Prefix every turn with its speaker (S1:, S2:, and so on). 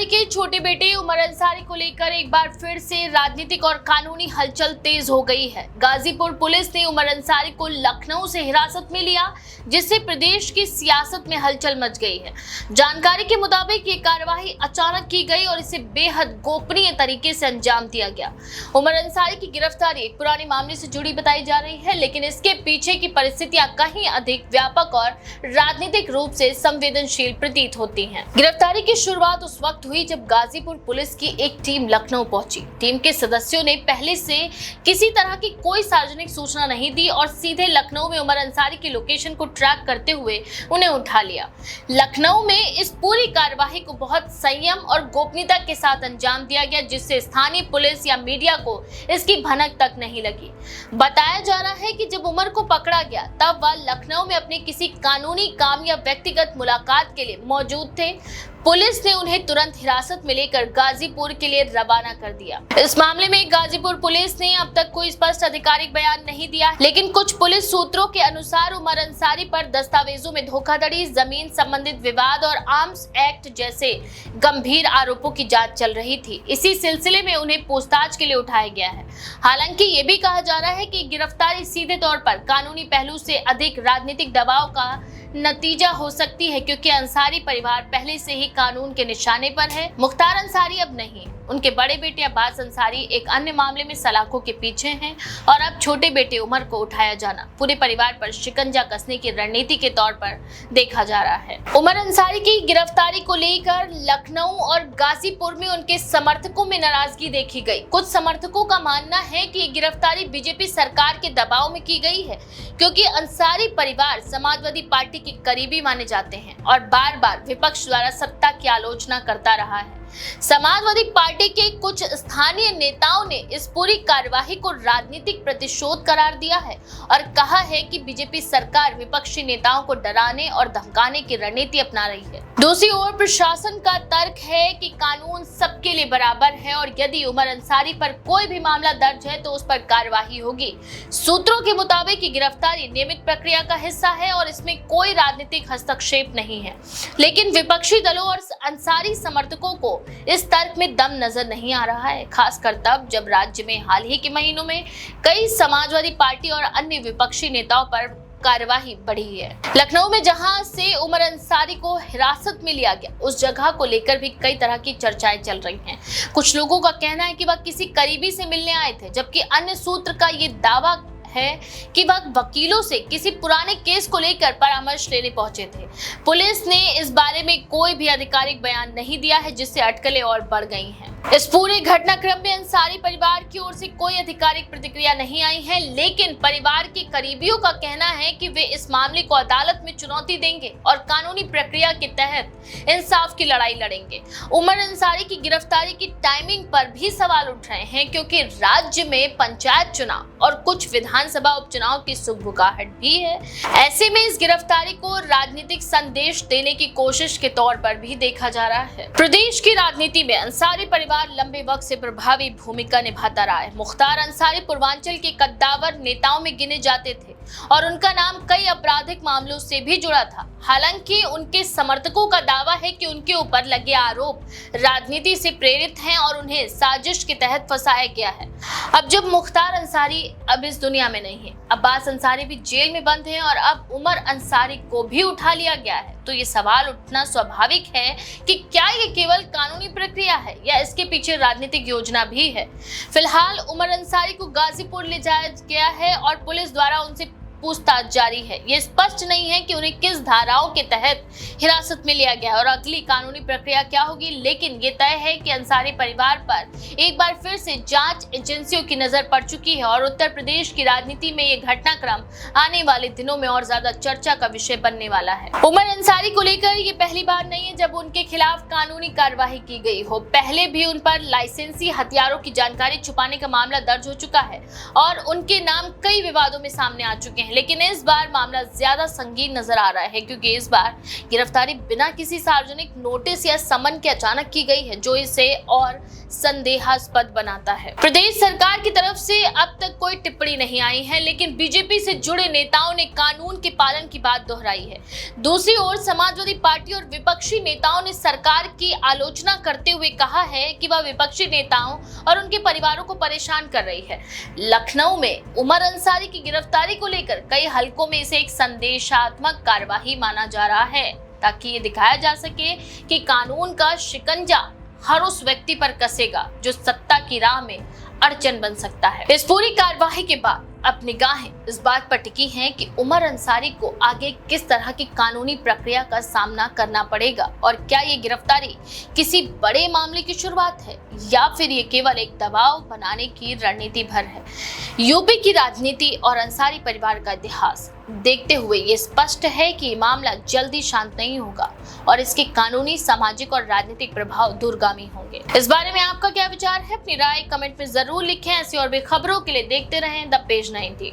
S1: अंसारी के छोटे बेटे उमर अंसारी को लेकर एक बार फिर से राजनीतिक और कानूनी हलचल तेज हो गई है। गाजीपुर पुलिस ने उमर अंसारी को लखनऊ से हिरासत में लिया, जिससे प्रदेश की सियासत में हलचल मच गई है। जानकारी के मुताबिक ये कार्रवाई अचानक की गई और इसे बेहद गोपनीय तरीके से अंजाम दिया गया। उमर अंसारी की गिरफ्तारी एक पुराने मामले से जुड़ी बताई जा रही है, लेकिन इसके पीछे की परिस्थितियां कहीं अधिक व्यापक और राजनीतिक रूप से संवेदनशील प्रतीत होती हैं। गिरफ्तारी की शुरुआत उस वक्त हुई जब गाजीपुर पुलिस की एक टीम लखनऊ पहुंची। टीम के सदस्यों ने पहले से किसी तरह की कोई सार्वजनिक सूचना नहीं दी और सीधे लखनऊ में उमर अंसारी की लोकेशन को ट्रैक करते हुए उन्हें उठा लिया। लखनऊ में इस पूरी कार्यवाही को बहुत संयम और गोपनीयता के साथ अंजाम दिया गया, जिससे स्थानीय पुलिस या मीडिया को इसकी भनक तक नहीं लगी। बताया जा रहा है कि जब उमर को पकड़ा गया तब वह लखनऊ में अपने किसी कानूनी काम या व्यक्तिगत मुलाकात के लिए मौजूद थे। पुलिस ने उन्हें तुरंत हिरासत में लेकर गाजीपुर के लिए रवाना कर दिया। इस मामले में गाजीपुर पुलिस ने अब तक कोई स्पष्ट आधिकारिक बयान नहीं दिया, लेकिन कुछ पुलिस सूत्रों के अनुसार उमर अंसारी पर दस्तावेजों में धोखाधड़ी, जमीन संबंधित विवाद और आर्म्स एक्ट जैसे गंभीर आरोपों की जांच चल रही थी। इसी सिलसिले में उन्हें पूछताछ के लिए उठाया गया है। हालांकि ये भी कहा जा रहा है कि गिरफ्तारी सीधे तौर पर कानूनी पहलू से अधिक राजनीतिक दबाव का नतीजा हो सकती है, क्योंकि अंसारी परिवार पहले से ही कानून के निशाने पर है। मुख्तार अंसारी अब नहीं, उनके बड़े बेटे अब्बास अंसारी एक अन्य मामले में सलाखों के पीछे हैं और अब छोटे बेटे उमर को उठाया जाना पूरे परिवार पर शिकंजा कसने की रणनीति के तौर पर देखा जा रहा है। उमर अंसारी की गिरफ्तारी को लेकर लखनऊ और गाजीपुर में उनके समर्थकों में नाराजगी देखी गई। कुछ समर्थकों का मानना है कि गिरफ्तारी बीजेपी सरकार के दबाव में की गई है, क्योंकि अंसारी परिवार समाजवादी पार्टी के करीबी माने जाते हैं और बार बार विपक्ष द्वारा सत्ता की आलोचना करता रहा है। समाजवादी पार्टी के कुछ स्थानीय नेताओं ने इस पूरी कार्यवाही को राजनीतिक प्रतिशोध करार दिया है और कहा है कि बीजेपी सरकार विपक्षी नेताओं को डराने और धमकाने की रणनीति अपना रही है। दूसरी ओर प्रशासन का तर्क है कि कानून सबके लिए बराबर है और यदि उमर अंसारी पर कोई भी मामला दर्ज है तो उस पर कार्यवाही होगी। सूत्रों के मुताबिक ये गिरफ्तारी नियमित प्रक्रिया का हिस्सा है और इसमें कोई राजनीतिक हस्तक्षेप नहीं है, लेकिन विपक्षी दलों और अंसारी समर्थकों को इस तर्क में दम नजर नहीं आ रहा है, खासकर तब जब राज्य में हाल ही के महीनों में कई समाजवादी पार्टी और अन्य विपक्षी नेताओं पर कार्यवाही बढ़ी है। लखनऊ में जहां से उमर अंसारी को हिरासत में लिया गया, उस जगह को लेकर भी कई तरह की चर्चाएं चल रही हैं। कुछ लोगों का कहना है कि वह किसी करीबी से मिलने आए थे, जबकि अन्य सूत्र का ये दावा है कि वह वकीलों से किसी पुराने केस को लेकर परामर्श लेने पहुंचे थे। पुलिस ने इस बारे में कोई भी आधिकारिक बयान नहीं दिया है, जिससे अटकलें और बढ़ गई हैं। इस पूरे घटनाक्रम में अंसारी परिवार की ओर से कोई आधिकारिक प्रतिक्रिया नहीं आई है, लेकिन परिवार के करीबियों का कहना है कि वे इस मामले को अदालत में चुनौती देंगे और कानूनी प्रक्रिया के तहत इंसाफ की लड़ाई लड़ेंगे। उमर अंसारी की गिरफ्तारी की टाइमिंग पर भी सवाल उठ रहे हैं, क्योंकि राज्य में पंचायत चुनाव और कुछ विधानसभा उपचुनाव की सुगबुगाहट भी है। ऐसे में इस गिरफ्तारी को राजनीतिक संदेश देने की कोशिश के तौर पर भी देखा जा रहा है। प्रदेश की राजनीति में अंसारी परिवार लंबे वक्त से प्रभावी भूमिका निभाता रहा है। मुख्तार अंसारी पूर्वांचल के कद्दावर नेताओं में गिने जाते थे और उनका नाम कई आपराधिक मामलों से भी जुड़ा था। हालांकि उनके समर्थकों का दावा है कि उनके ऊपर लगे आरोप राजनीति से प्रेरित हैं और उन्हें साजिश के तहत फंसाया गया है। अब जब मुख्तार अंसारी अब इस दुनिया में नहीं है, अब्बास अंसारी भी जेल में बंद हैं और अब उमर अंसारी को भी उठा लिया गया है, तो ये सवाल उठना स्वाभाविक है कि क्या ये केवल कानूनी प्रक्रिया है या इसके पीछे राजनीतिक योजना भी है। फिलहाल उमर अंसारी को गाजीपुर ले जाया गया है और पुलिस द्वारा उनसे पूछताछ जारी है। ये स्पष्ट नहीं है कि उन्हें किस धाराओं के तहत हिरासत में लिया गया है और अगली कानूनी प्रक्रिया क्या होगी, लेकिन ये तय है कि अंसारी परिवार पर एक बार फिर से जांच एजेंसियों की नजर पड़ चुकी है और उत्तर प्रदेश की राजनीति में ये घटनाक्रम आने वाले दिनों में और ज्यादा चर्चा का विषय बनने वाला है। उमर अंसारी को लेकर ये पहली बार नहीं है जब उनके खिलाफ कानूनी कार्यवाही की गई हो। पहले भी उन पर लाइसेंसी हथियारों की जानकारी छुपाने का मामला दर्ज हो चुका है और उनके नाम कई विवादों में सामने आ चुके हैं, लेकिन इस बार मामला ज्यादा संगीन नजर आ रहा है, क्योंकि इस बार गिरफ्तारी बिना किसी सार्वजनिक नोटिस या समन के अचानक की गई है, जो इसे और संदेहास्पद बनाता है। प्रदेश सरकार की तरफ से अब तक कोई टिप्पणी नहीं आई है, लेकिन बीजेपी से जुड़े नेताओं ने कानून के पालन की बात दोहराई है। दूसरी ओर समाजवादी पार्टी और विपक्षी नेताओं ने सरकार की आलोचना करते हुए कहा है कि वह विपक्षी नेताओं और उनके परिवारों को परेशान कर रही है। लखनऊ में उमर अंसारी की गिरफ्तारी को लेकर कई हलकों में इसे एक संदेशात्मक कार्यवाही माना जा रहा है, ताकि ये दिखाया जा सके कि कानून का शिकंजा हर उस व्यक्ति पर कसेगा जो सत्ता की राह में अड़चन बन सकता है। इस पूरी कार्यवाही के बाद अब निगाहें इस बात पर टिकी हैं कि उमर अंसारी को आगे किस तरह की कानूनी प्रक्रिया का सामना करना पड़ेगा, और क्या ये गिरफ्तारी किसी बड़े मामले की शुरुआत है या फिर ये केवल एक दबाव बनाने की रणनीति भर है। यूपी की राजनीति और अंसारी परिवार का इतिहास देखते हुए ये स्पष्ट है कि ये मामला जल्दी शांत नहीं होगा और इसके कानूनी, सामाजिक और राजनीतिक प्रभाव दूरगामी होंगे। इस बारे में आपका क्या विचार है? अपनी राय कमेंट में जरूर लिखें। ऐसी और भी खबरों के लिए देखते रहें द पेज 90।